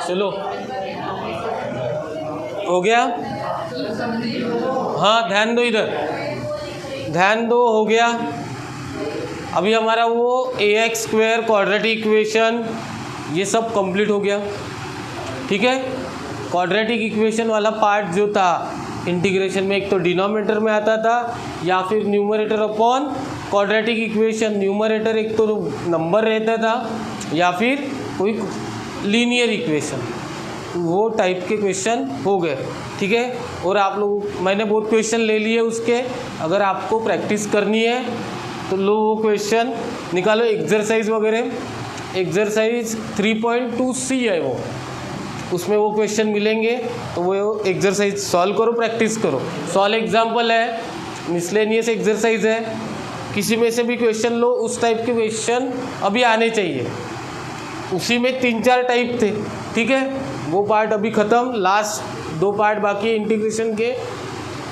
चलो हो गया। हाँ ध्यान दो, इधर ध्यान दो, हो गया। अभी हमारा वो ax स्क्वायर क्वाड्रेटिक इक्वेशन ये सब कंप्लीट हो गया। ठीक है, क्वाड्रेटिक इक्वेशन वाला पार्ट जो था इंटीग्रेशन में, एक तो डिनोमिनेटर में आता था या फिर numerator upon quadratic equation, numerator एक तो नंबर रहता था या फिर कोई लीनियर इक्वेशन, वो टाइप के क्वेश्चन हो गए। ठीक है, और आप लोग, मैंने बहुत क्वेश्चन ले लिए उसके, अगर आपको प्रैक्टिस करनी है तो लो वो क्वेश्चन निकालो, एक्सरसाइज वगैरह। एक्सरसाइज 3.2c है वो, उसमें वो क्वेश्चन मिलेंगे, तो वो एक्सरसाइज सॉल्व करो, प्रैक्टिस करो। सॉल्व एग्जाम्पल है, मिसलेनियस एक्सरसाइज है, किसी में से भी क्वेश्चन लो, उस टाइप के क्वेश्चन अभी आने चाहिए। उसी में 3-4 टाइप थे। ठीक है, वो पार्ट अभी ख़त्म, लास्ट 2 पार्ट बाकी है इंटीग्रेशन के।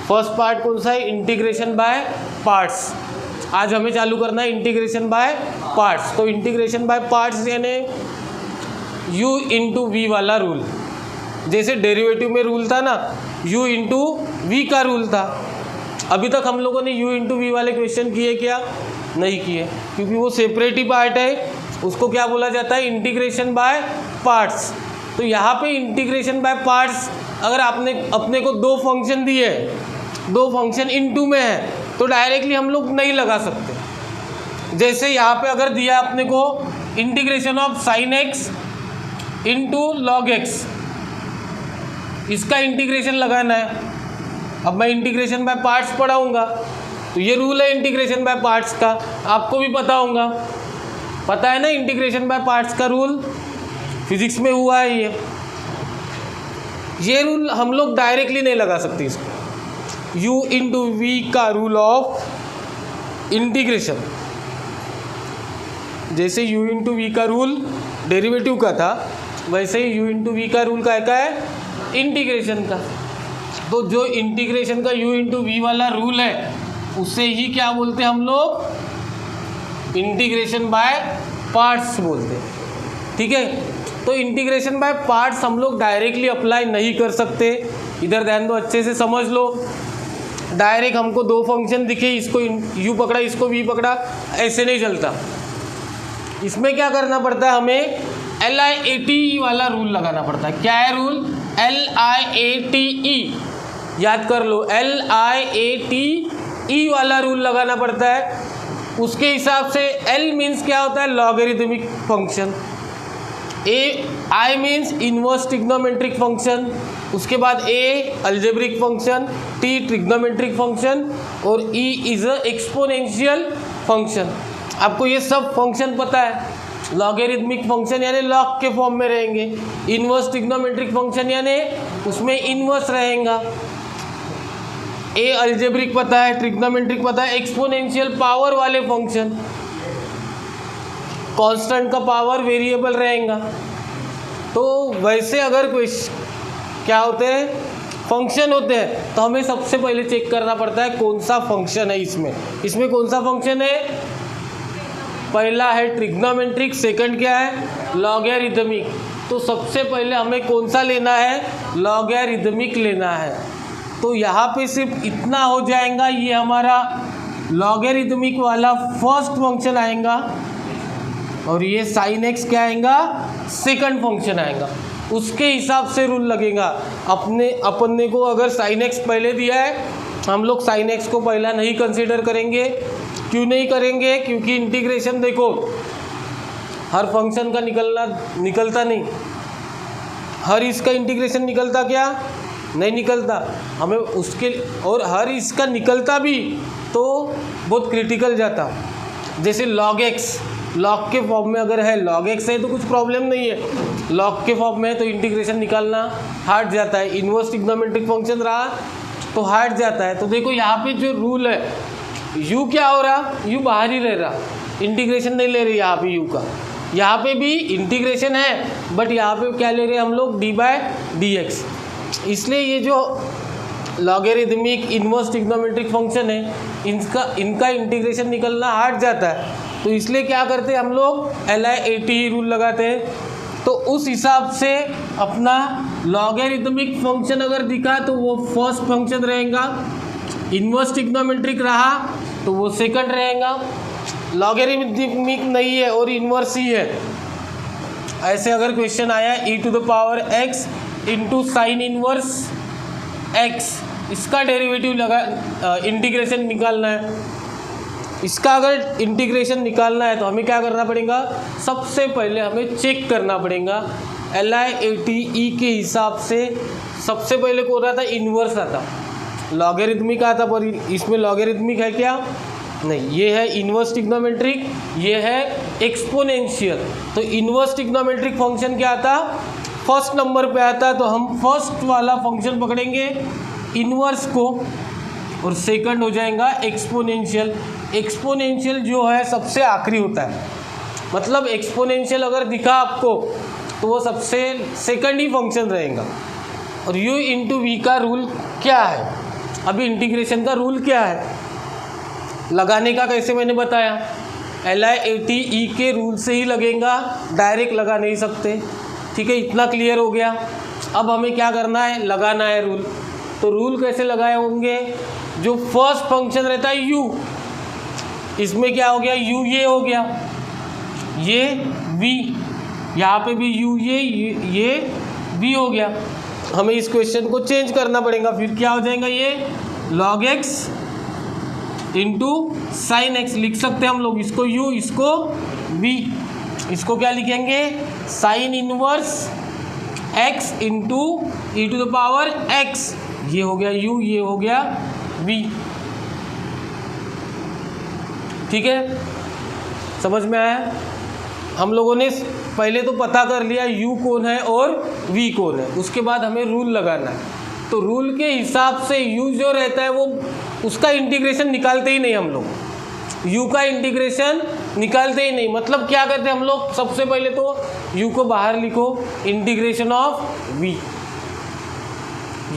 फर्स्ट पार्ट कौन सा है? Integration by parts. आज हमें चालू करना है इंटीग्रेशन बाय पार्ट्स। तो इंटीग्रेशन बाय पार्ट्स यानी u इंटू वी वाला रूल, जैसे डेरिवेटिव में रूल था ना, u इंटू वी का रूल था। अभी तक हम लोगों ने u इंटू वी वाले क्वेश्चन किए क्या? नहीं किए, क्योंकि वो सेपरेट ही पार्ट है, उसको क्या बोला जाता है? Integration by parts. तो यहाँ पे इंटीग्रेशन बाय पार्ट्स, अगर आपने अपने को 2 फंक्शन दिए, 2 फंक्शन इनटू में है, तो डायरेक्टली हम लोग नहीं लगा सकते। जैसे यहाँ पे अगर दिया अपने को integration of sine x into log x, इसका इंटीग्रेशन लगाना है। अब मैं इंटीग्रेशन बाय पार्ट्स पढ़ाऊँगा, तो ये रूल है इंटीग्रेशन बाय पार्ट्स का, आपको भी पता होगा, पता है ना इंटीग्रेशन बाय पार्ट्स का रूल, फिजिक्स में हुआ है ये रूल हम लोग डायरेक्टली नहीं लगा सकते इसको। u इंटू वी का रूल ऑफ इंटीग्रेशन, जैसे u इंटू वी का रूल डेरिवेटिव का था, वैसे ही u इंटू वी का रूल का है इंटीग्रेशन का। तो जो इंटीग्रेशन का u इंटू वी वाला रूल है, उसे ही क्या बोलते हैं हम लोग? इंटीग्रेशन बाय पार्ट्स बोलते हैं। ठीक है, तो इंटीग्रेशन बाय पार्ट्स हम लोग डायरेक्टली अप्लाई नहीं कर सकते। इधर ध्यान दो, अच्छे से समझ लो। डायरेक्ट हमको 2 फंक्शन दिखे, इसको u पकड़ा, इसको v पकड़ा, ऐसे नहीं चलता। इसमें क्या करना पड़ता है? हमें LIATE वाला रूल लगाना पड़ता है। क्या है रूल? LIATE, याद कर लो, LIATE वाला रूल लगाना पड़ता है। उसके हिसाब से L मीन्स क्या होता है? Logarithmic function, I means inverse trigonometric function, उसके बाद A algebraic function, T trigonometric function और E is a exponential function. आपको ये सब फंक्शन पता है। लॉगरिथमिक फंक्शन यानी लॉग के फॉर्म में रहेंगे, इनवर्स ट्रिग्नोमेट्रिक फंक्शन यानी उसमें इनवर्स रहेगा, A अलजेब्रिक पता है, ट्रिग्नोमेट्रिक पता है, एक्सपोनेंशियल पावर वाले फंक्शन, कांस्टेंट का पावर वेरिएबल रहेगा। तो वैसे अगर कोई क्या होते हैं? फंक्शन होते हैं, तो हमें सबसे पहले चेक करना पड़ता है कौन सा फंक्शन है इसमें कौन सा फंक्शन है? पहला है ट्रिग्नोमेट्रिक, सेकंड क्या है? लॉगरिथमिक। तो सबसे पहले हमें कौन सा लेना है? लॉगरिथमिक लेना है। तो यहाँ पे सिर्फ इतना हो जाएगा, ये हमारा लॉगरिथमिक वाला फर्स्ट फंक्शन आएगा और ये साइन एक्स क्या आएगा? सेकंड फंक्शन आएगा। उसके हिसाब से रूल लगेगा। अपने को अगर साइन एक्स पहले दिया है, हम लोग साइन एक्स को पहला नहीं कंसीडर करेंगे। क्यों नहीं करेंगे? क्योंकि इंटीग्रेशन देखो, हर फंक्शन का निकलता नहीं, हर इसका इंटीग्रेशन निकलता क्या? नहीं निकलता। हमें उसके, और हर इसका निकलता भी तो बहुत क्रिटिकल जाता। जैसे लॉग एक्स, लॉग के फॉर्म में अगर है, लॉग एक्स है तो कुछ प्रॉब्लम नहीं है, लॉग के फॉर्म में है तो इंटीग्रेशन निकालना हार्ड जाता है। इनवर्स ट्रिग्नोमेट्रिक फंक्शन रहा तो हार्ड जाता है। तो देखो यहाँ पे जो रूल है, u क्या हो रहा? u बाहर ही रह रहा, इंटीग्रेशन नहीं ले रही यहाँ पे u का। यहाँ पे भी इंटीग्रेशन है, बट यहाँ पे क्या ले रहे हैं हम लोग? d/dx। इसलिए ये जो लॉगरिदमिक इन्वर्स ट्रिग्नोमेट्रिक फंक्शन है, इनका इंटीग्रेशन निकलना हट जाता है, तो इसलिए क्या करते हैं हम लोग LI80 रूल लगाते हैं। तो उस हिसाब से अपना लॉगरिदमिक फंक्शन अगर दिखा तो वो फर्स्ट फंक्शन रहेगा, इन्वर्स ट्रिग्नोमेट्रिक रहा तो वो सेकंड रहेगा, लॉगरिदमिक नहीं है और इन्वर्स ही है, ऐसे अगर क्वेश्चन आया e⁻x into sine inverse x, इसका डेरिवेटिव लगा इंटीग्रेशन निकालना है, इसका अगर इंटीग्रेशन निकालना है तो हमें क्या करना पड़ेगा, सबसे पहले हमें चेक करना पड़ेगा LI80 के हिसाब से। सबसे पहले कौन रहा था, इन्वर्स आता, लॉगरिदमिक आता, पर इसमें लॉगरिदमिक है क्या, नहीं, ये है इन्वर्स ट्रिग्नोमेट्रिक, ये है एक्सपोनेंशियल। तो इन्वर्स ट्रिग्नोमेट्रिक फंक्शन क्या आता, फर्स्ट नंबर पे आता, तो हम फर्स्ट वाला फंक्शन पकड़ेंगे इन्वर्स को, और सेकंड हो जाएगा एक्सपोनेंशियल। एक्सपोनेंशियल जो है सबसे आखिरी होता है, मतलब एक्सपोनेंशियल अगर दिखा आपको तो वो सबसे सेकंड ही फंक्शन रहेगा। और u इंटू वी का रूल क्या है, अभी इंटीग्रेशन का रूल क्या है, लगाने का कैसे मैंने बताया, LI80 के रूल से ही लगेगा, डायरेक्ट लगा नहीं सकते, ठीक है, इतना क्लियर हो गया। अब हमें क्या करना है, लगाना है रूल। तो रूल कैसे लगाए होंगे, जो फर्स्ट फंक्शन रहता है u, इसमें क्या हो गया, u ये हो गया, ये v, यहाँ पे भी u ये v हो गया। हमें इस क्वेश्चन को चेंज करना पड़ेगा, फिर क्या हो जाएगा, ये log x into sine x लिख सकते हैं हम लोग, इसको u इसको v, इसको क्या लिखेंगे, sign inverse x into e⁻x, ये हो गया u, ये हो गया v, ठीक है, समझ में आया। हम लोगों ने पहले तो पता कर लिया u कौन है और v कौन है, उसके बाद हमें रूल लगाना है। तो रूल के हिसाब से u जो रहता है वो उसका इंटीग्रेशन निकालते ही नहीं हम लोग, u का इंटीग्रेशन निकालते ही नहीं, मतलब क्या करते हैं हम लोग, सबसे पहले तो u को बाहर लिखो, इंटीग्रेशन ऑफ v,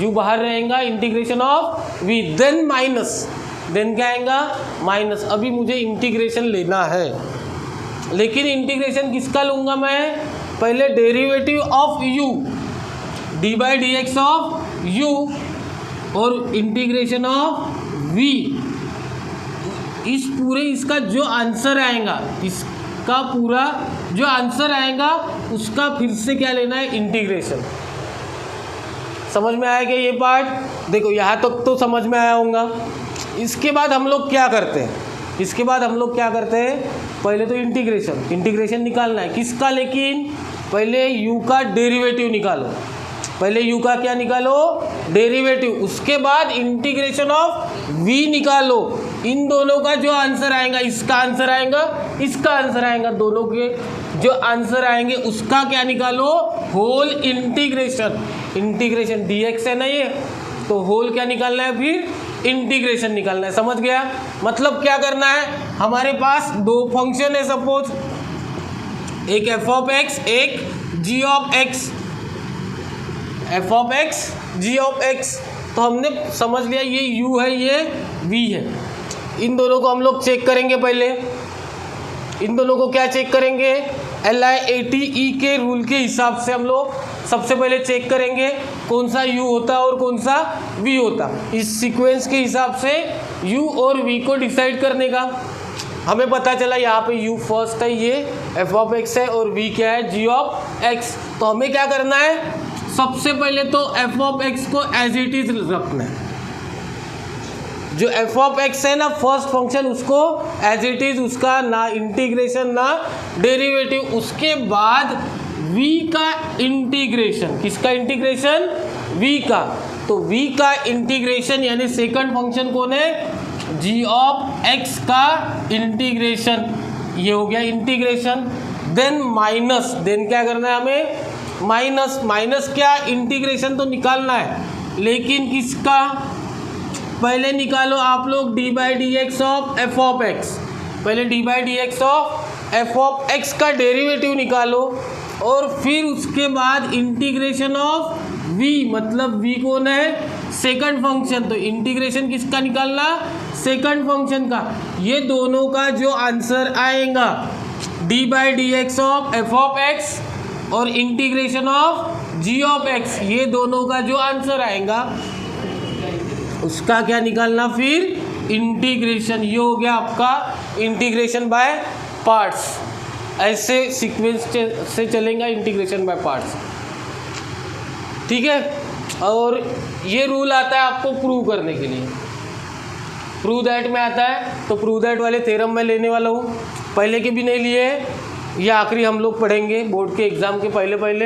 u बाहर रहेगा, integration of v, then minus, then क्या आएगा, माइनस। अभी मुझे इंटीग्रेशन लेना है, लेकिन इंटीग्रेशन किसका लूँगा मैं, पहले derivative of u, d/dx of u, और इंटीग्रेशन ऑफ v, इस पूरे इसका जो आंसर आएगा, इसका पूरा जो आंसर आएगा उसका फिर से क्या लेना है, इंटीग्रेशन। समझ में आया क्या ये पार्ट, देखो यहाँ तक तो समझ में आया होगा। इसके बाद हम लोग क्या करते हैं, इसके बाद हम लोग क्या करते हैं, पहले तो इंटीग्रेशन निकालना है किसका, लेकिन पहले u का डेरिवेटिव निकालो, पहले u का क्या निकालो, डेरिवेटिव, उसके बाद इंटीग्रेशन ऑफ v निकालो। इन दोनों का जो आंसर आएगा, इसका आंसर आएगा, इसका आंसर आएगा, दोनों के जो आंसर आएंगे उसका क्या निकालो, होल इंटीग्रेशन, इंटीग्रेशन dx है ना ये, तो होल क्या निकालना है, फिर इंटीग्रेशन निकालना है। समझ गया, मतलब क्या करना है, हमारे पास दो फंक्शन है, सपोज एक f(x), एक g(x), f(x), g(x), तो हमने समझ लिया ये u है, ये v है। इन दोनों को हम लोग चेक करेंगे, पहले इन दोनों को क्या चेक करेंगे, LI80 के रूल के हिसाब से हम लोग सबसे पहले चेक करेंगे कौन सा u होता और कौन सा v होता। इस सीक्वेंस के हिसाब से u और v को डिसाइड करने का हमें पता चला, यहाँ पे u फर्स्ट है, ये f(x) है, और v क्या है, g(x). तो हमें क्या करना है, सबसे पहले तो f(x) को एज इट इज रखना है, जो f(x) है ना फर्स्ट फंक्शन, उसको एज इट इज, उसका ना इंटीग्रेशन ना डेरिवेटिव। उसके बाद v का इंटीग्रेशन, किसका इंटीग्रेशन, v का, तो v का इंटीग्रेशन यानी सेकंड फंक्शन कौन है, g(x) का इंटीग्रेशन, ये हो गया इंटीग्रेशन। देन माइनस, देन क्या करना है हमें, माइनस, माइनस क्या, इंटीग्रेशन तो निकालना है, लेकिन किसका, पहले निकालो आप लोग d/dx ऑफ f(x), पहले d/dx ऑफ f(x) का डेरिवेटिव निकालो, और फिर उसके बाद इंटीग्रेशन ऑफ v, मतलब v कौन है, सेकंड फंक्शन, तो इंटीग्रेशन किसका निकालना, सेकंड फंक्शन का। ये दोनों का जो आंसर आएगा d/dx of f of x और integration of g of x, ये दोनों का जो आंसर आएगा उसका क्या निकालना, फिर इंटीग्रेशन। ये हो गया आपका इंटीग्रेशन बाय पार्ट्स। ऐसे सीक्वेंस से चलेगा इंटीग्रेशन बाय पार्ट्स, ठीक है। और ये रूल आता है आपको प्रूव करने के लिए, प्रूव दैट में आता है। तो प्रूव दैट वाले थ्योरम मैं लेने वाला हूँ, पहले के भी नहीं लिए, ये आखिरी हम लोग पढ़ेंगे बोर्ड के एग्ज़ाम के पहले।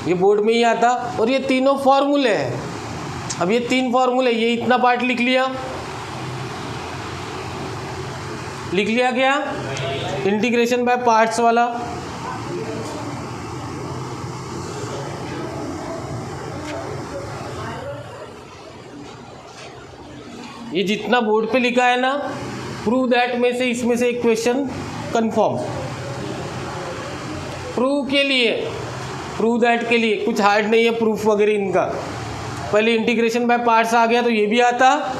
ये बोर्ड में ही आता, और ये तीनों फॉर्मूले हैं। अब ये 3 फॉर्मूले, ये इतना पार्ट लिख लिया क्या, इंटीग्रेशन बाय पार्ट्स वाला। ये जितना बोर्ड पे लिखा है ना, प्रूव दैट में से इसमें से एक क्वेश्चन कंफर्म। प्रूव के लिए, प्रूव दैट के लिए कुछ हार्ड नहीं है प्रूफ वगैरह इनका। पहले इंटीग्रेशन बाय पार्ट्स आ गया तो ये भी आता।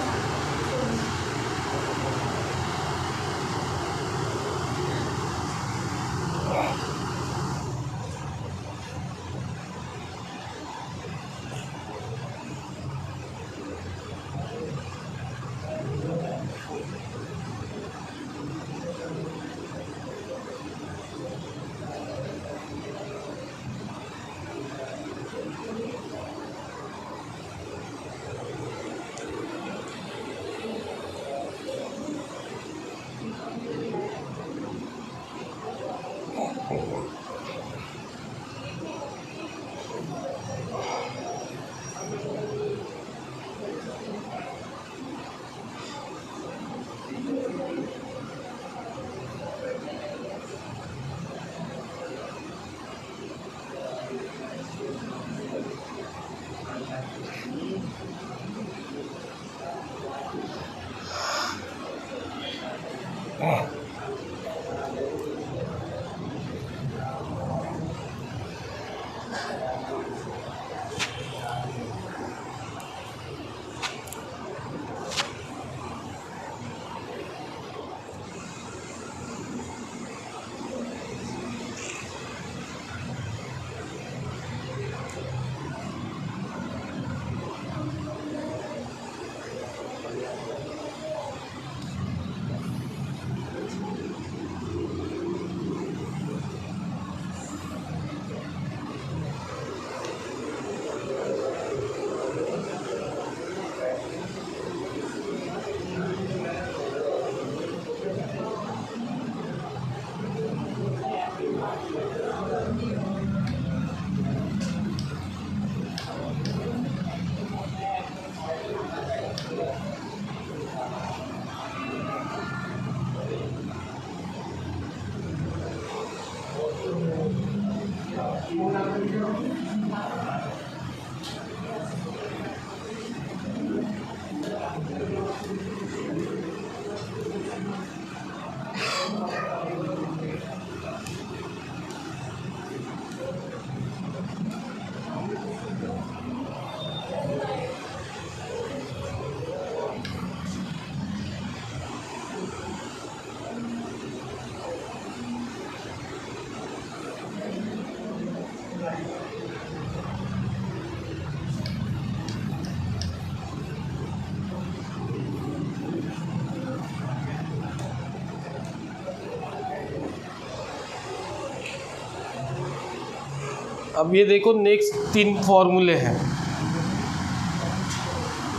अब ये देखो नेक्स्ट 3 फॉर्मूले हैं।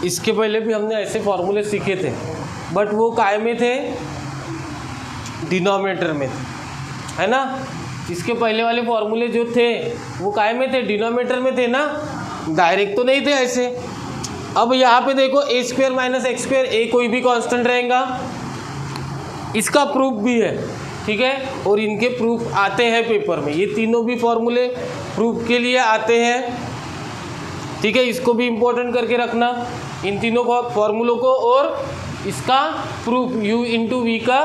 इसके पहले भी हमने ऐसे फॉर्मूले सीखे थे, बट वो काय में थे, डिनोमिनेटर में थे, है ना। इसके पहले वाले फॉर्मूले जो थे वो काय में थे, डिनोमिनेटर में थे ना, डायरेक्ट तो नहीं थे ऐसे। अब यहाँ पे देखो a² - x², a कोई भी कांस्टेंट रहेगा, इसका प्रूफ भी है, ठीक है। और इनके प्रूफ आते हैं पेपर में, ये तीनों भी फॉर्मूले प्रूफ के लिए आते हैं, ठीक है। इसको भी इम्पोर्टेंट करके रखना, इन तीनों फॉर्मूलों को, और इसका प्रूफ u × v का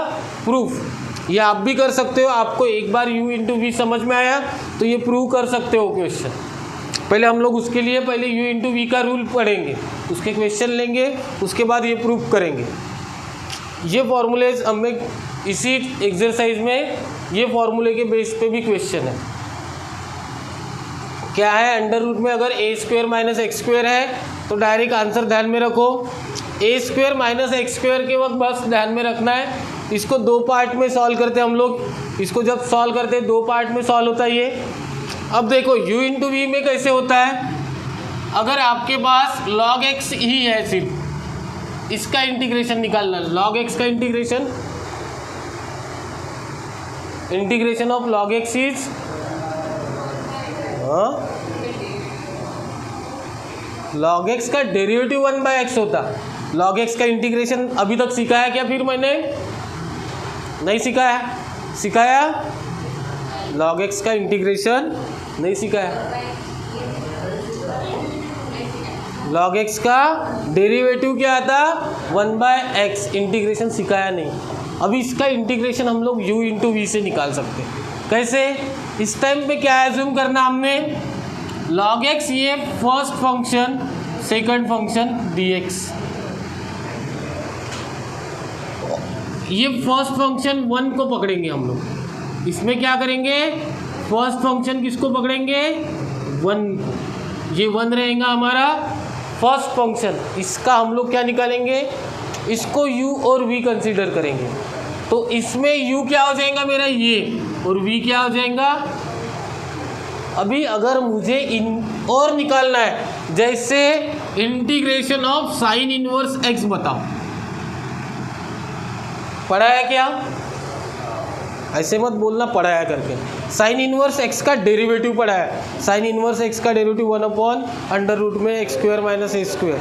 प्रूफ। ये आप भी कर सकते हो, आपको एक बार u × v समझ में आया तो ये प्रूव कर सकते हो क्वेश्चन, पहले हम लोग उसके लिए पहले u इंटू वी का रूल पढ़ेंगे, उसके क्वेश्चन लेंगे, उसके बाद ये प्रूव करेंगे। ये फॉर्मूलेज हमें इसी एक्सरसाइज में ये फॉर्मूले के बेस पे भी क्वेश्चन है। क्या है, अंडर रूट में अगर ए स्क्वायर माइनस एक्स स्क्वायर है तो डायरेक्ट आंसर ध्यान में रखो। ए स्क्वायर माइनस एक्स स्क्वायर के वक्त बस ध्यान में रखना है, इसको दो पार्ट में सॉल्व करते हैं हम लोग। इसको जब सॉल्व करते हैं दो पार्ट में सॉल्व होता है ये। अब देखो u इंटू वी में कैसे होता है, अगर आपके पास log x ही है, सिर्फ इसका इंटीग्रेशन निकालना, log x का integration of log x is log x का डेरिवेटिव 1/x होता। log x का इंटीग्रेशन अभी तक सिखाया क्या, फिर मैंने नहीं सिखाया, सिखाया log x का इंटीग्रेशन नहीं सिखाया। log x का डेरिवेटिव क्या आता, 1/x, इंटीग्रेशन सिखाया नहीं। अभी इसका इंटीग्रेशन हम लोग u इंटू वी से निकाल सकते हैं। कैसे, इस टाइम पे क्या एज्यूम करना हमने, log x ये first function, second function dx, ये फर्स्ट फंक्शन 1 को पकड़ेंगे हम लोग। इसमें क्या करेंगे, फर्स्ट फंक्शन किसको पकड़ेंगे, 1 को। ये 1 रहेगा हमारा फर्स्ट फंक्शन। इसका हम लोग क्या निकालेंगे, इसको u और v कंसीडर करेंगे। तो इसमें u क्या हो जाएगा मेरा ये, और v क्या हो जाएगा। अभी अगर मुझे और निकालना है, जैसे integration of sine inverse x बताओ, पढ़ा है क्या, ऐसे मत बोलना पढ़ाया करके। साइन इनवर्स x का डेरिवेटिव पढ़ा है, साइन इनवर्स x का डेरिवेटिव 1/√में x square minus a square.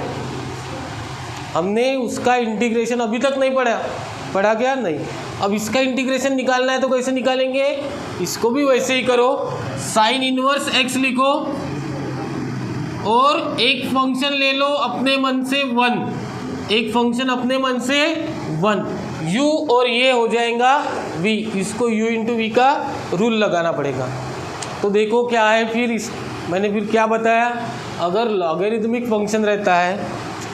हमने उसका इंटीग्रेशन अभी तक नहीं पढ़ा क्या, नहीं। अब इसका इंटीग्रेशन निकालना है तो कैसे निकालेंगे, इसको भी वैसे ही करो, साइन इनवर्स x लिखो और एक फंक्शन ले लो अपने मन से 1, एक फंक्शन अपने मन से 1, u और ये हो जाएगा v, इसको u इंटू वी का रूल लगाना पड़ेगा। तो देखो क्या है फिर, मैंने फिर क्या बताया, अगर लॉगरिथमिक फंक्शन रहता है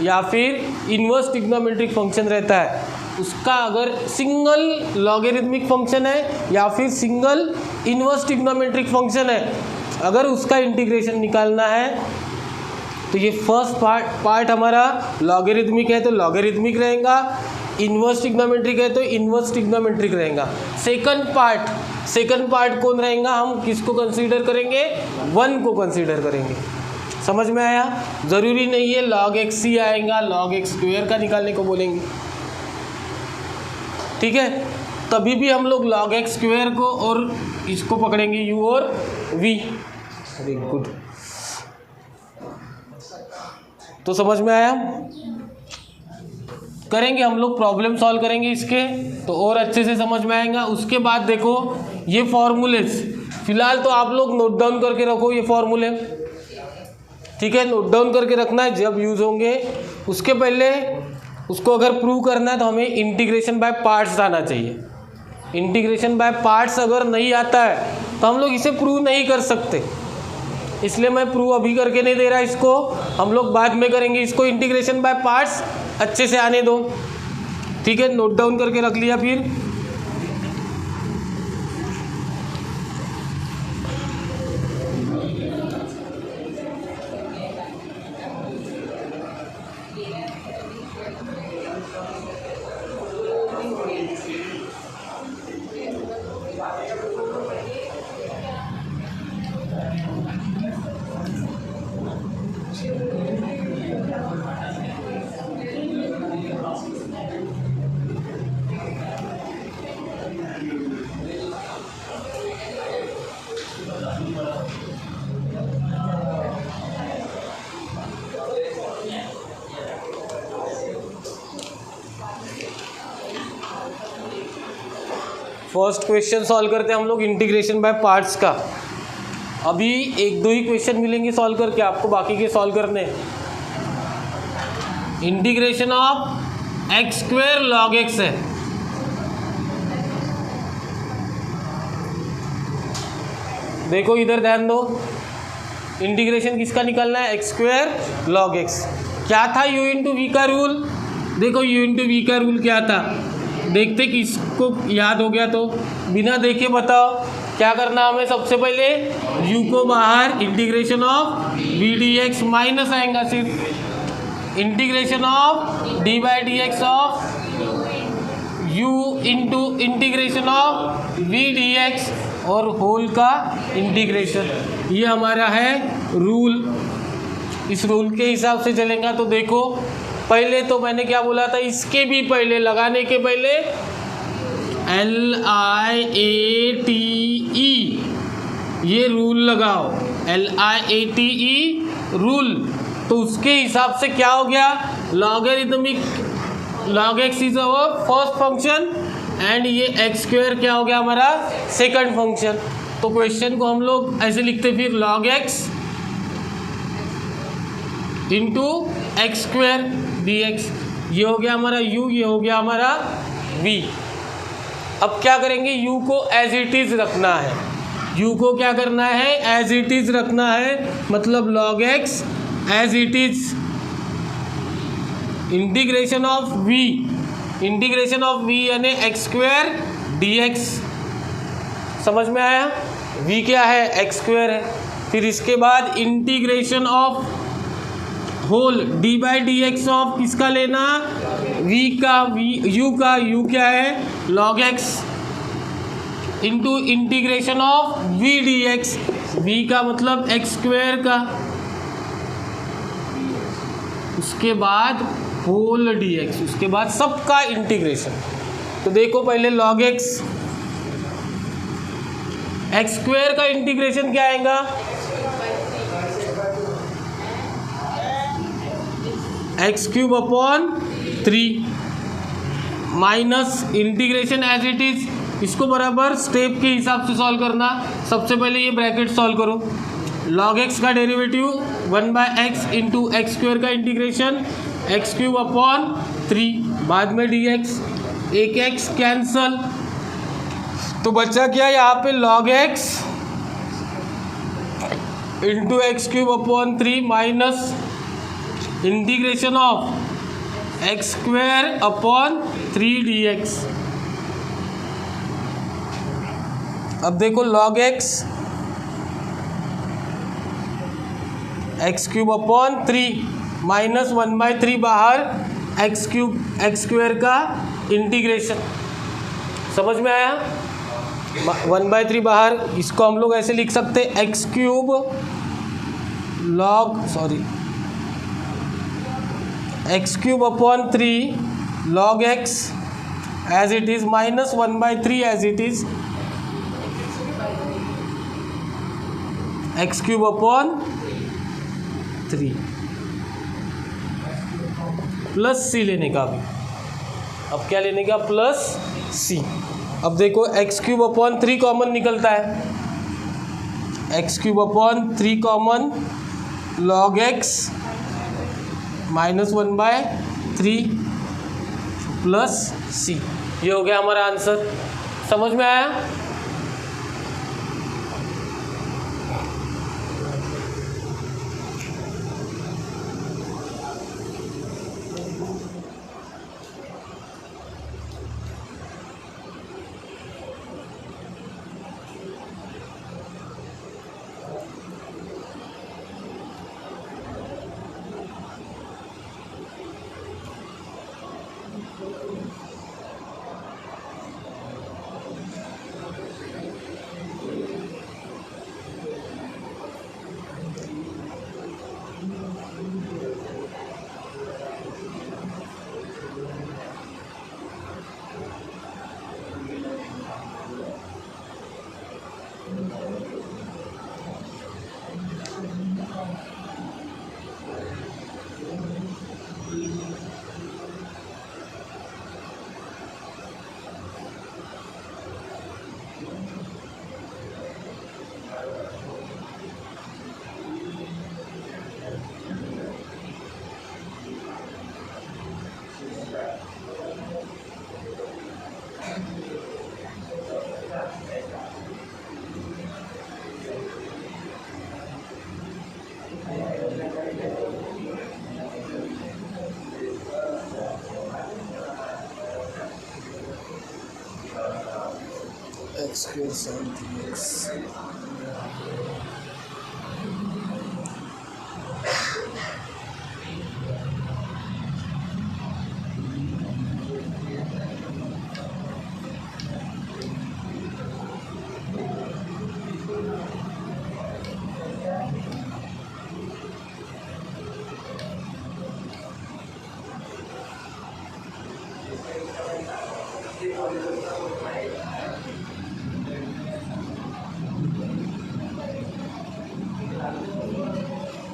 या फिर इन्वर्स ट्रिग्नोमेट्रिक फंक्शन रहता है, उसका अगर सिंगल लॉगरिथमिक फंक्शन है या फिर सिंगल इन्वर्स ट्रिग्नोमेट्रिक फंक्शन है, अगर उसका इंटीग्रेशन निकालना है तो ये फर्स्ट पार्ट हमारा लॉगरिथमिक है तो लॉगरिथमिक रहेगा, इन्वर्स ट्रिग्नोमेट्रिक है तो इन्वर्स ट्रिग्नोमेट्रिक रहेगा। सेकंड पार्ट कौन रहेगा, हम किसको कंसीडर करेंगे, 1 को कंसीडर करेंगे। समझ में आया, ज़रूरी नहीं है log x ही आएगा, log x स्क्वायर का निकालने को बोलेंगे, ठीक है। तभी भी हम लोग log x स्क्वायर को और इसको पकड़ेंगे u और v। वेरी गुड, तो समझ में आया। करेंगे हम लोग, प्रॉब्लम सॉल्व करेंगे इसके तो और अच्छे से समझ में आएगा। उसके बाद देखो ये फॉर्मूलेज, फिलहाल तो आप लोग नोट डाउन करके रखो ये फॉर्मूले, ठीक है, नोट डाउन करके रखना है, जब यूज़ होंगे उसके पहले उसको अगर प्रूव करना है तो हमें इंटीग्रेशन बाय पार्ट्स आना चाहिए। इंटीग्रेशन बाय पार्ट्स अगर नहीं आता है तो हम लोग इसे प्रूव नहीं कर सकते, इसलिए मैं प्रूव अभी करके नहीं दे रहा, इसको हम लोग बाद में करेंगे। इसको इंटीग्रेशन बाय पार्ट्स अच्छे से आने दो, ठीक है, नोट डाउन करके रख लिया। फिर फर्स्ट क्वेश्चन सॉल्व करते हैं हम लोग इंटीग्रेशन बाय पार्ट्स का। अभी एक दो ही क्वेश्चन मिलेंगे सॉल्व करके, आपको बाकी के सॉल्व करने। Integration of X square log x है, देखो इधर ध्यान दो, इंटीग्रेशन किसका निकालना है, एक्स स्क्वायर लॉग एक्स। क्या था u इंटू वी का रूल, देखो u इंटू वी का रूल क्या था, देखते कि इसको याद हो गया तो बिना देखे बताओ क्या करना हमें। सबसे पहले u को बाहर, integration of V D X minus आएगा सिर्फ integration of D by D X of u into integration of V D X और होल का इंटीग्रेशन। ये हमारा है रूल। इस रूल के हिसाब से चलेगा। तो देखो पहले तो मैंने क्या बोला था, इसके भी पहले, लगाने के पहले LIATE ये रूल लगाओ, LIATE रूल। तो उसके हिसाब से क्या हो गया, logarithmic log x is our first function and ये एक्स स्क्वायर क्या हो गया हमारा सेकंड फंक्शन। तो क्वेश्चन को हम लोग ऐसे लिखते फिर log x into x square D x. ये हो गया हमारा u, ये हो गया हमारा v। अब क्या करेंगे, u को एज इट इज़ रखना है। u को क्या करना है, एज इट इज़ रखना है, मतलब log x as it is integration of v, integration of v यानी एक्स स्क्वायर डी एक्स। समझ में आया, v क्या है, एक्स स्क्वायर है। फिर इसके बाद integration of whole D by D X of किसका लेना, v का, u का, u क्या है log x into integration of v D x, v का मतलब एक्स स्क्वायर का, उसके बाद होल डी एक्स, उसके बाद सबका इंटीग्रेशन। तो देखो पहले log x, एक्स स्क्वायर का इंटीग्रेशन क्या आएगा, X cube upon 3 minus integration as it is, इसको बराबर स्टेप के हिसाब से सॉल्व करना। सबसे पहले ये ब्रैकेट सॉल्व करो, log x का derivative 1/x into x square का इंटीग्रेशन एक्स क्यूब अपॉन 3, बाद में डी एक्स, एक एक्स कैंसल, तो बचा क्या यहाँ पे log x into x cube upon 3 minus integration of X square upon 3 D x. अब देखो log x x cube upon 3 minus 1/3 बाहर, एक्स क्यूब एक्स स्क्वायर का इंटीग्रेशन। समझ में आया, 1/3 बाहर, इसको हम लोग ऐसे लिख सकते हैं x cube x cube upon 3 log x as it is minus 1/3 as it is x cube upon 3 plus C लेने का। अभी अब क्या लेने का, प्लस सी। अब देखो एक्स क्यूब अपॉन 3 कॉमन निकलता है, x cube upon 3 common, log x minus 1/3 plus C. ये हो गया हमारा आंसर। समझ में आया, एक्स स्क्वायर साइन 3x।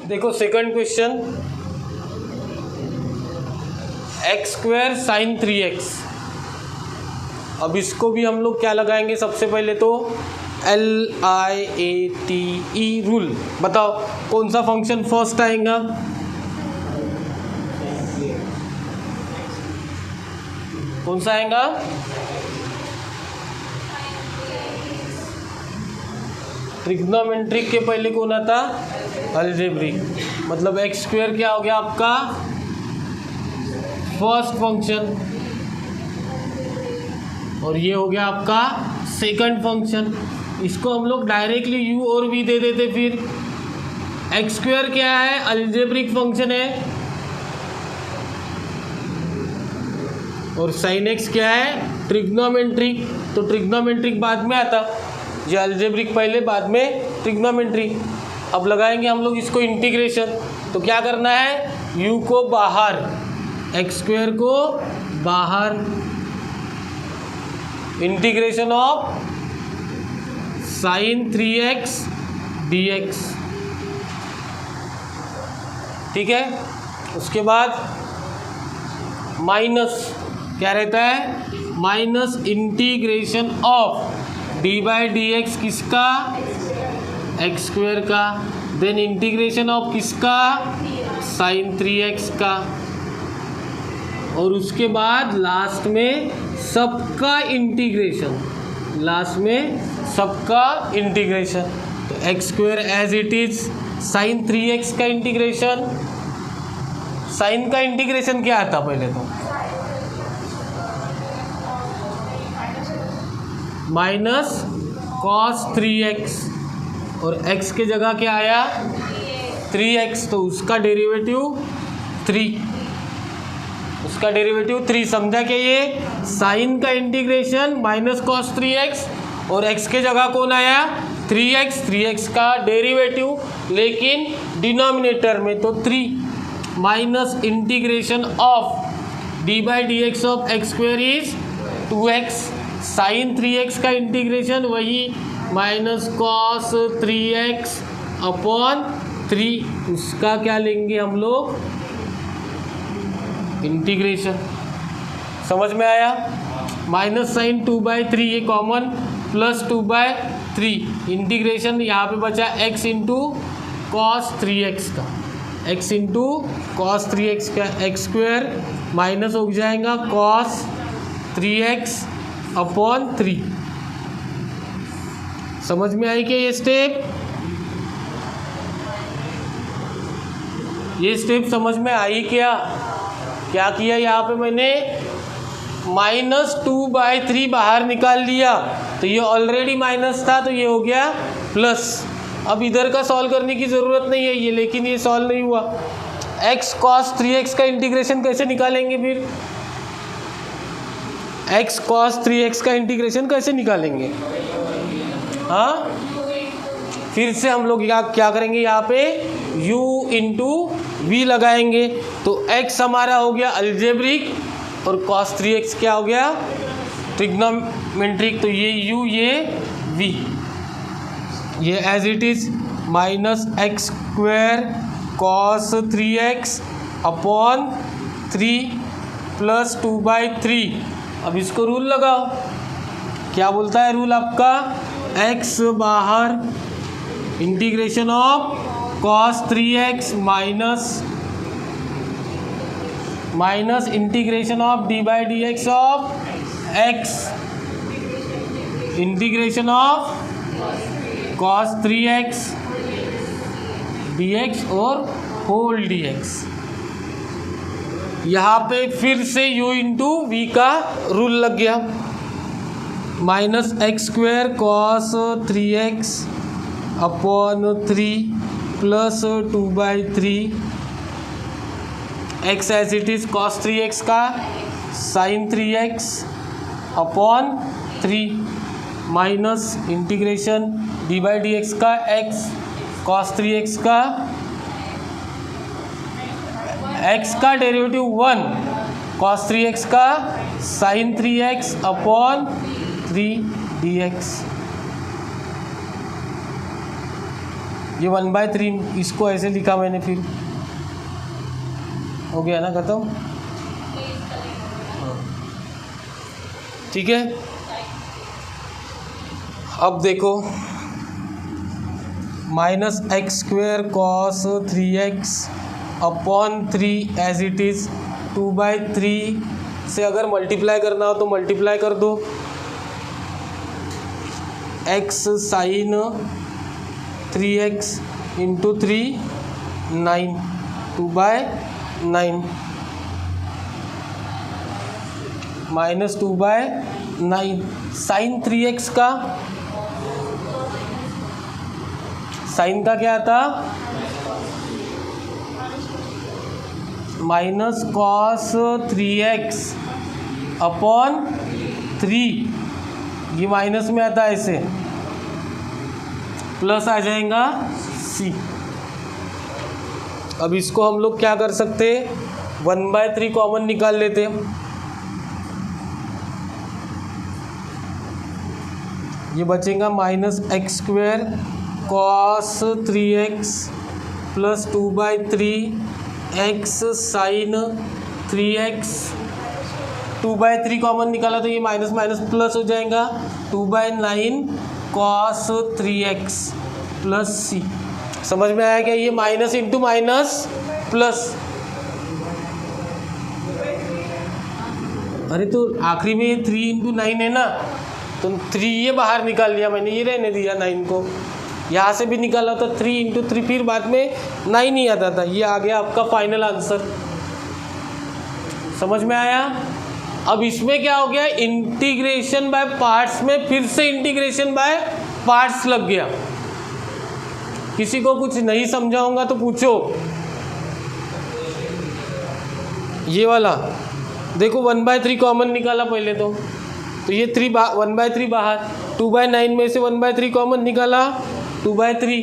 देखो second question, x square sine 3x। अब इसको भी हम लोग क्या लगाएंगे, सबसे पहले तो LIATE रूल। बताओ कौन सा फंक्शन फर्स्ट आएगा? कौन सा आएगा? ट्रिग्नोमेट्रिक के पहले कौन आता? अलजेब्रिक। मतलब एक्स स्क्वायर क्या हो गया आपका? फर्स्ट फंक्शन, और ये हो गया आपका सेकंड फंक्शन। इसको हम लोग डायरेक्टली u और v दे देते, फिर एक्स स्क्वायर क्या है? अलजेब्रिक फंक्शन है, और साइन एक्स क्या है? ट्रिग्नोमेट्रिक। तो ट्रिग्नोमेट्रिक बाद में आता, ये अलजेब्रिक पहले, बाद में ट्रिग्नोमेट्रिक। अब लगाएंगे हम लोग इसको इंटीग्रेशन। तो क्या करना है? u को बाहर, एक्स स्क्वायर को बाहर, integration of sine 3x dx। ठीक है, उसके बाद माइनस क्या रहता है? Minus integration of D by D x किसका? एक्स स्क्वायर का। देन इंटीग्रेशन ऑफ किसका? साइन 3x का। और उसके बाद लास्ट में सबका इंटीग्रेशन, लास्ट में सबका इंटीग्रेशन। तो X square as it is, sine 3x का इंटीग्रेशन। साइन का इंटीग्रेशन क्या आता पहले तो? माइनस कॉस 3x, और x के जगह क्या आया? 3x, तो उसका डेरिवेटिव 3, उसका डेरिवेटिव 3। समझा क्या? ये साइन का इंटीग्रेशन माइनस कॉस 3x, और x के जगह कौन आया? 3x, 3x का डेरिवेटिव, लेकिन डिनोमिनेटर में तो 3, minus integration of D by D X of X square is 2x। Sine 3x का इंटीग्रेशन वही माइनस कॉस 3x अपॉन 3, उसका क्या लेंगे हम लोग? इंटीग्रेशन। समझ में आया? माइनस साइन 2/3 ये कॉमन, प्लस 2/3 इंटीग्रेशन, यहाँ पे बचा x इंटू कॉस 3x का, x इंटू कॉस 3x का, एक्स स्क्वायर माइनस हो जाएगा कॉस 3x अपॉन 3। समझ में आई क्या ये स्टेप? ये स्टेप समझ में आई क्या? क्या किया यहाँ पे मैंने? माइनस 2/3 बाहर निकाल लिया, तो ये ऑलरेडी माइनस था, तो ये हो गया प्लस। अब इधर का सॉल्व करने की ज़रूरत नहीं है ये, लेकिन ये सॉल्व नहीं हुआ। x cos 3x का इंटीग्रेशन कैसे निकालेंगे फिर? x cos 3x का इंटीग्रेशन कैसे निकालेंगे? हाँ, फिर से हम लोग क्या करेंगे? यहाँ पे u इंटू वी लगाएंगे, तो x हमारा हो गया अलजेब्रिक, और cos 3x क्या हो गया? ट्रिग्नोमेट्रिक। तो ये u, ये v, ये as it is minus X square cos 3x upon 3 plus 2/3। अब इसको रूल लगाओ। क्या बोलता है रूल आपका? x बाहर, integration of cos 3x minus integration of D by D X of x, integration of cos 3x dx और whole dx। यहाँ पे फिर से u इंटू वी का रूल लग गया। Minus X square cos 3x upon 3 plus 2/3 x as it is cos 3x का sign 3x upon 3 minus integration d/dx का x कॉस 3x का x का डेरिवेटिव 1 कॉस 3x का साइन 3x अपॉन 3 dx। ये 1/3 इसको ऐसे लिखा मैंने, फिर हो गया ना खत्म। ठीक है, अब देखो minus X square cos 3x upon 3 as it is 2/3 से अगर मल्टीप्लाई करना हो तो मल्टीप्लाई कर दो। x sine 3x into 3 9 2/9 minus 2/9 sine 3x का साइन का क्या था माइनस कॉस 3x अपॉन 3, ये माइनस में आता है ऐसे, प्लस आ जाएगा c। अब इसको हम लोग क्या कर सकते, 1/3 कॉमन निकाल लेते। ये बचेगा minus X square cos 3x plus 2/3 x sine 3x। 2/3 common निकाला तो ये माइनस माइनस प्लस हो जाएगा, 2/9 कॉस 3x प्लस c। समझ में आया क्या, ये माइनस इंटू माइनस प्लस। अरे तो आखिरी में ये 3 इंटू 9 है ना, तो 3 ये बाहर निकाल लिया मैंने, ये रहने दिया 9 को। यहाँ से भी निकाला था 3 इंटू 3, फिर बाद में 9 ही आता था। ये आ गया आपका फाइनल आंसर। समझ में आया। अब इसमें क्या हो गया, इंटीग्रेशन बाय पार्ट्स में फिर से इंटीग्रेशन बाय पार्ट्स लग गया। किसी को कुछ नहीं समझाऊंगा तो पूछो। ये वाला देखो 1/3 कॉमन निकाला पहले तो ये 1/3 बाहर, 2/9 में से 1/3 कॉमन निकाला 2/3।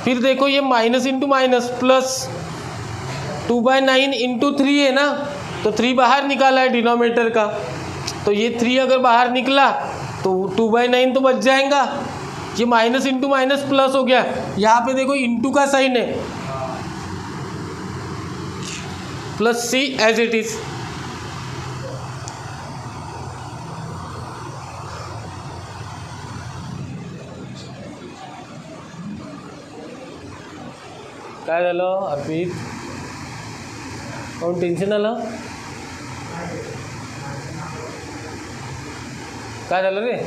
फिर देखो ये minus into minus plus, 2/9 into 3 है ना, तो 3 बाहर निकाला है डिनोमिनेटर का, तो ये 3 अगर बाहर निकला तो 2/9 तो बच जाएगा। ये माइनस इंटू माइनस प्लस हो गया। यहाँ पे देखो इंटू का साइन है, plus c as it is. काय झालं अर्पित, कोण टेन्शन आलं, काय झालं रे?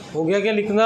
हो गया क्या लिखना?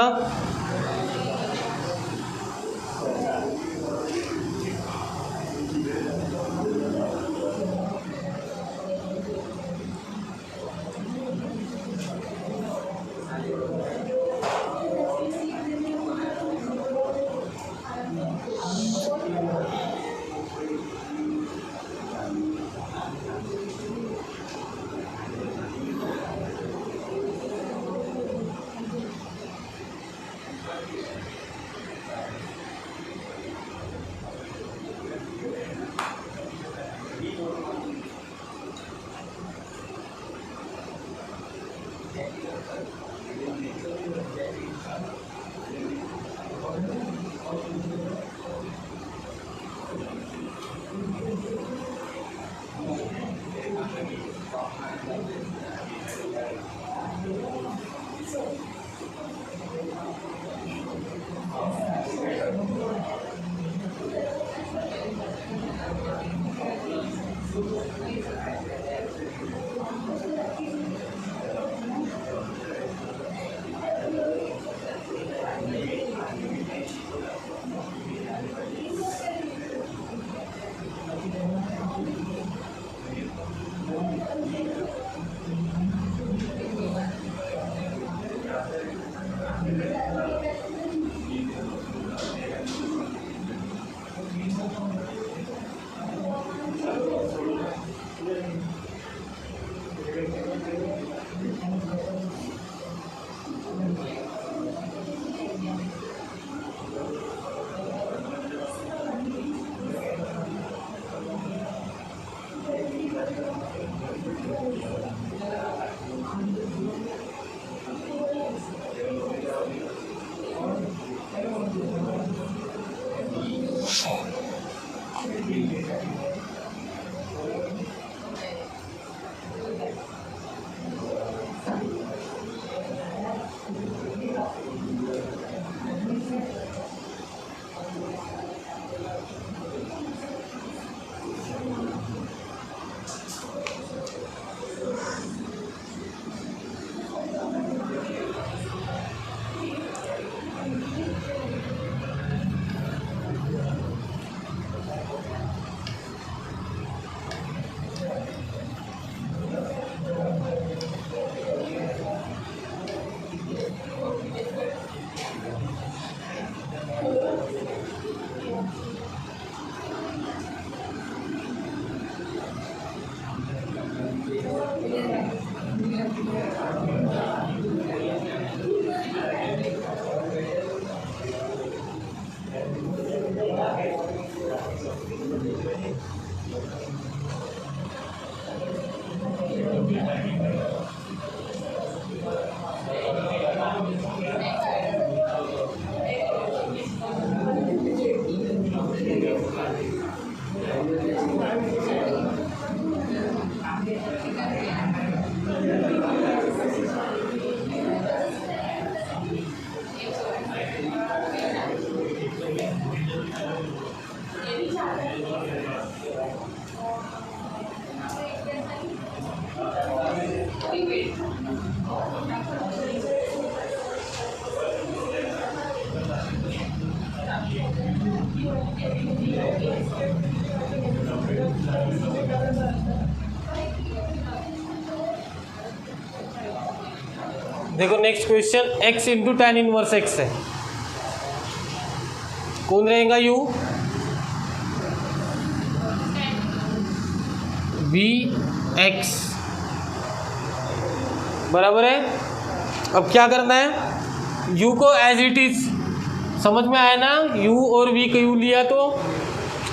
देखो next question, x into tan inverse x है, कौन रहेगा u, vx बराबर है। अब क्या करना है, u को एज इट इज, समझ में आया ना, u और v का u लिया तो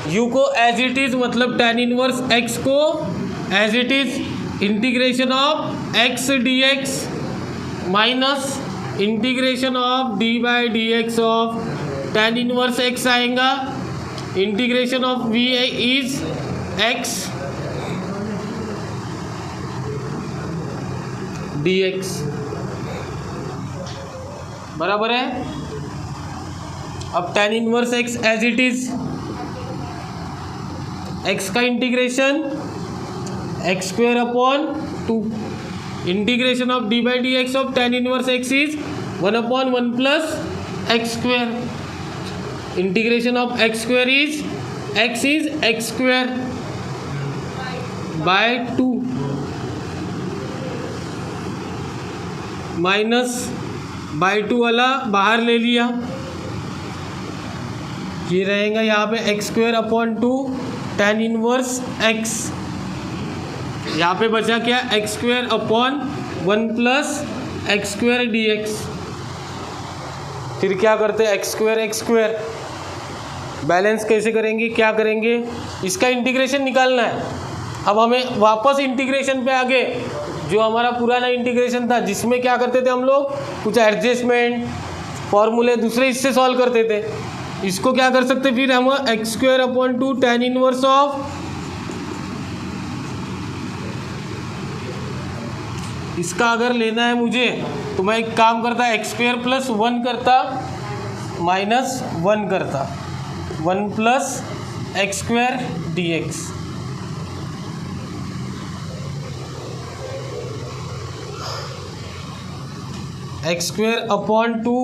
u को एज इट इज मतलब tan इनवर्स x को as it is integration of x dx minus integration of d by D X of tan inverse x आएगा, integration of v is x dx बराबर है। अब tan inverse x as it is, x का integration x square upon 2, integration of d by D X of tan inverse x is 1/1 plus x square, integration of x square is x square by 2 minus by 2 वाला बाहर ले लिया, ये रहेगा यहाँ पे x square upon 2 tan inverse x, यहाँ पे बचा क्या x square upon 1 plus x square D x. फिर क्या करते हैं, x स्क्वेयर बैलेंस कैसे करेंगे, क्या करेंगे, इसका इंटीग्रेशन निकालना है। अब हमें वापस इंटीग्रेशन पे आगे, जो हमारा पुराना इंटीग्रेशन था जिसमें क्या करते थे हम लोग, कुछ एडजस्टमेंट फॉर्मूले दूसरे इससे सॉल्व करते थे, इसको क्या कर सकते फिर हम x square upon 2 tan inverse of, इसका अगर लेना है मुझे तो मैं एक काम करता x स्क्वेयर प्लस 1 करता माइनस 1 करता 1 plus x square D x. x square upon 2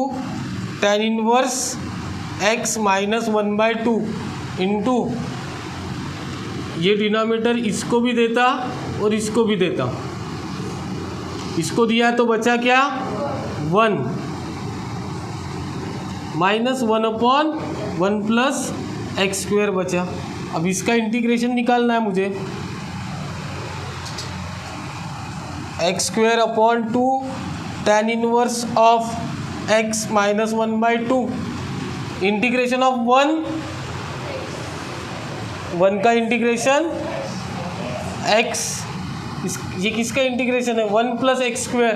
tan inverse x minus 1/2 into, ये डिनोमिनेटर इसको भी देता और इसको भी देता, इसको दिया तो बचा क्या 1 माइनस 1/1 प्लस x स्क्वेयर बचा। अब इसका इंटीग्रेशन निकालना है मुझे, x square upon 2 tan inverse of x minus 1/2 integration of 1 का इंटीग्रेशन x, ये किसका इंटीग्रेशन है 1 प्लस एक्स स्क्वेयर,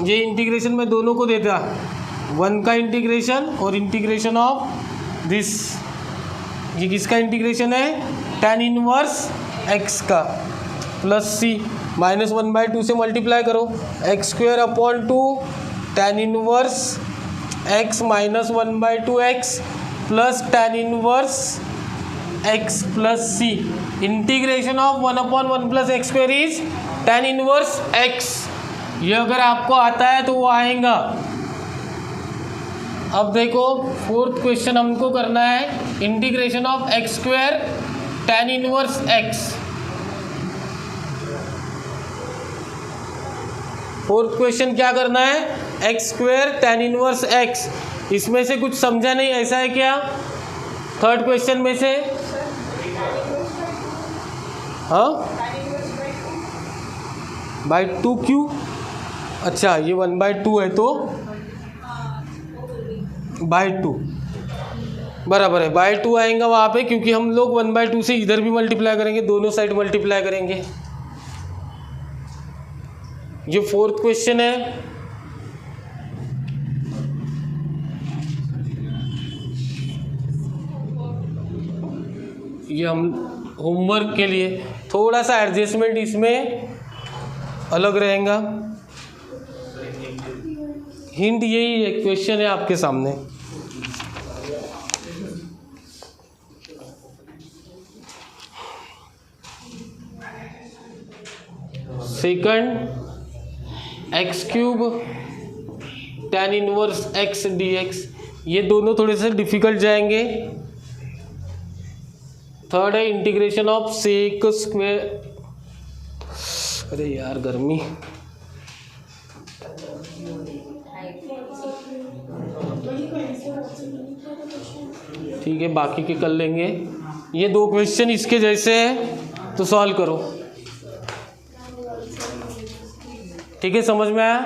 ये इंटीग्रेशन में दोनों को देता 1 का इंटीग्रेशन और इंटीग्रेशन ऑफ दिस, ये किसका इंटीग्रेशन है tan इनवर्स x का प्लस c माइनस 1/2 से मल्टीप्लाई करो, x square upon 2 tan inverse x minus 1/2x plus tan inverse x plus c, integration of 1/1 plus x square is tan inverse x। ये अगर आपको आता है तो वो आएगा। अब देखो फोर्थ क्वेश्चन हमको करना है, integration of x square tan inverse x। Fourth question क्या करना है, x square tan inverse x, इसमें से कुछ समझा नहीं, ऐसा है क्या थर्ड क्वेश्चन में से, हाँ बाई 2 क्यू, अच्छा ये 1/2 है तो बाई 2 बराबर है, बाई 2 आएगा वहाँ पे, क्योंकि हम लोग 1/2 से इधर भी मल्टीप्लाई करेंगे, दोनों साइड मल्टीप्लाई करेंगे। ये फोर्थ क्वेश्चन है। ये हम होमवर्क के लिए थोड़ा सा एडजस्टमेंट इसमें अलग रहेगा, हिंट यही है, क्वेश्चन है आपके सामने। Second x cube tan inverse x dx, ये दोनों थोड़े से डिफिकल्ट जाएंगे, थर्ड है इंटीग्रेशन ऑफ सेक स्क्वेयर, अरे यार गर्मी, ठीक है बाकी के कर लेंगे। ये 2 क्वेश्चन इसके जैसे है तो सॉल्व करो, ठीक है समझ में आया।